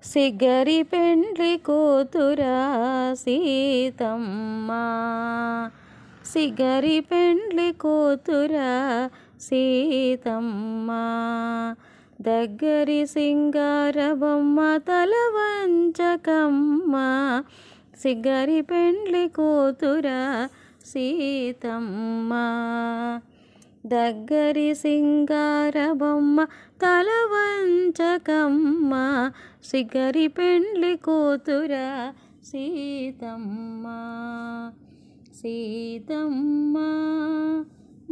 సిగరి పెండ్లి కూతురా సీతమ్మ, సిగరి పెండ్లి కూతురా సీతమ్మ, దగ్గరి సింగార బొమ్మ తల వంచకమ్మ, సిగరి పెండ్లి కూతురా సీతమ్మ, దగ్గరి సింగార బొమ్మ తల వంచకమ్మ, సిగరి పెండ్లి కూతురా సీతమ్మ. సీతమ్మ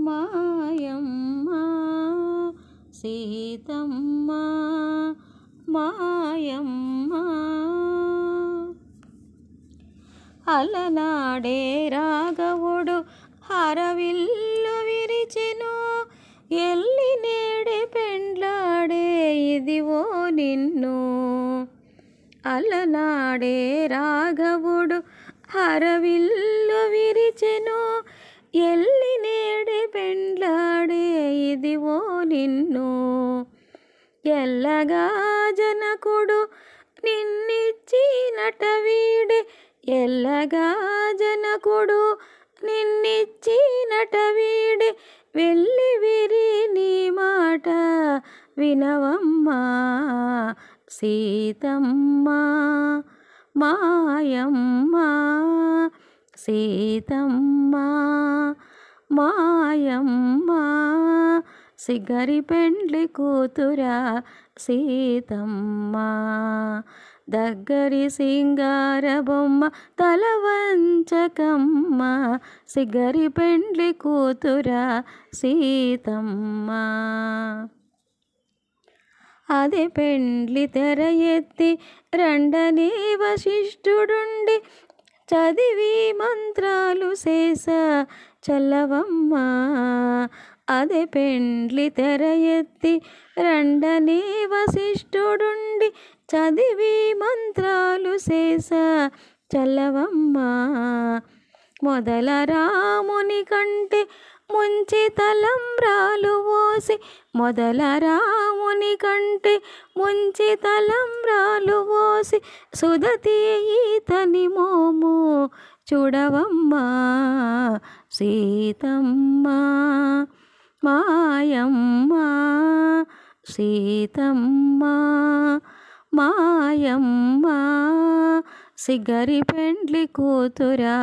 మాయమ్మ, సీతమ్మ మాయమ్మ, అలనాడే రాఘవుడు హరవిల్లు విరిచెను, ఎల్లి నేడే పెండ్లాడే ఇదివో నిన్ను. అలనాడే రాఘవుడు హరవిల్లు విరిచెను, ఎల్లి నేడే పెండ్లాడే ఇదివో నిన్ను. ఎల్లగా జనకుడు నిన్నిచ్చినట వీడే, ఎల్లగా జనకుడు నిన్నిచ్చినట వీడే, వెళ్ళి విరి నీ మాట వినవమ్మా సీతమ్మ మాయమ్మ, సీతమ్మ మాయమ్మ, సిగరి పెండ్లి కూతురా సీతమ్మ, దగ్గరి సింగార బొమ్మ తల వంచకమ్మ, సిగరి పెండ్లి కూతురా సీతమ్మ. అదే పెండ్లి తెర ఎత్తి రండనే వశిష్ఠుడుండి, చదివి మంత్రాలు చేస చల్లవమ్మ. అదే పెండ్లి తెర ఎత్తి రండనే వశిష్ఠుడుండి, చదివి మంత్రాలు చేస చల్లవమ్మ. మొదల రాముని కంటే ముంచి తలంబ్రాలు పోసి, మొదల రాముని కంటే ముంచి తలంబ్రాలు పోసి, సుదతి ఈతని మోము చూడవమ్మా సీతమ్మ మాయమ్మ, సీతమ్మ మాయమ్మ, సిగరి పెండ్లి కూతురా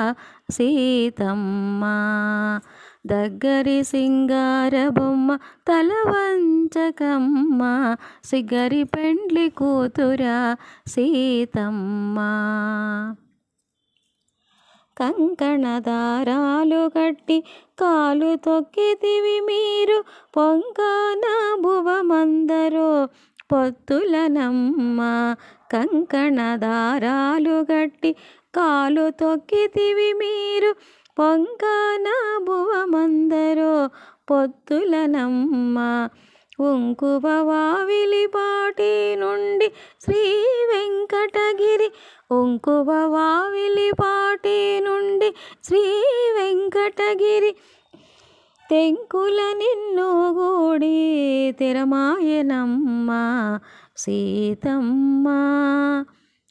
సీతమ్మ, దగ్గరి సింగార బొమ్మ తల వంచకమ్మ, సిగరి పెండ్లి కూతురా సీతమ్మ. కంకణ దారాలు కట్టి కాలు తొక్కితివి మీరు, పొంకాన భువమందరో పొత్తులనమ్మ. కంకణ దారాలు కట్టి కాలు తొక్కితివి మీరు, పొంకాన భువమందరో పొత్తులనమ్మ. ఉంకువ వావిలిపాటి నుండి శ్రీ వెంకటగిరి, ఉంకువ వావిలిపాటి నుండి శ్రీ వెంకటగిరి, తెంకుల నిన్ను గూడి తెరమాయనమ్మ సీతమ్మ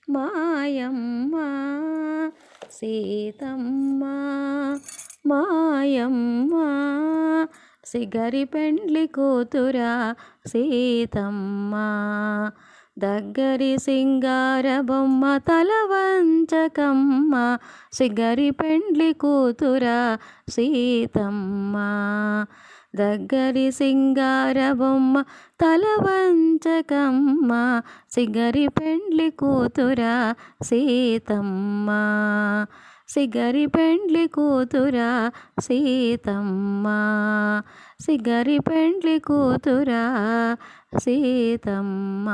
మాయమ్మ, సీతమ్మ మాయమ్మ, సిగరి పెండ్లి కూతురా సీతమ్మ, దగ్గరి సింగార బొమ్మ తల వంచకమ్మ, సిగరి పెండ్లి కూతురా సీతమ్మ, దగ్గరి సింగార బొమ్మ తల వంచకమ్మ, సిగరి పెండ్లి కూతురా సీతమ్మ, సిగరి పెండ్లి కూతురా సీతమ్మ, సిగరి పెండ్లి కూతురా సీతమ్మ.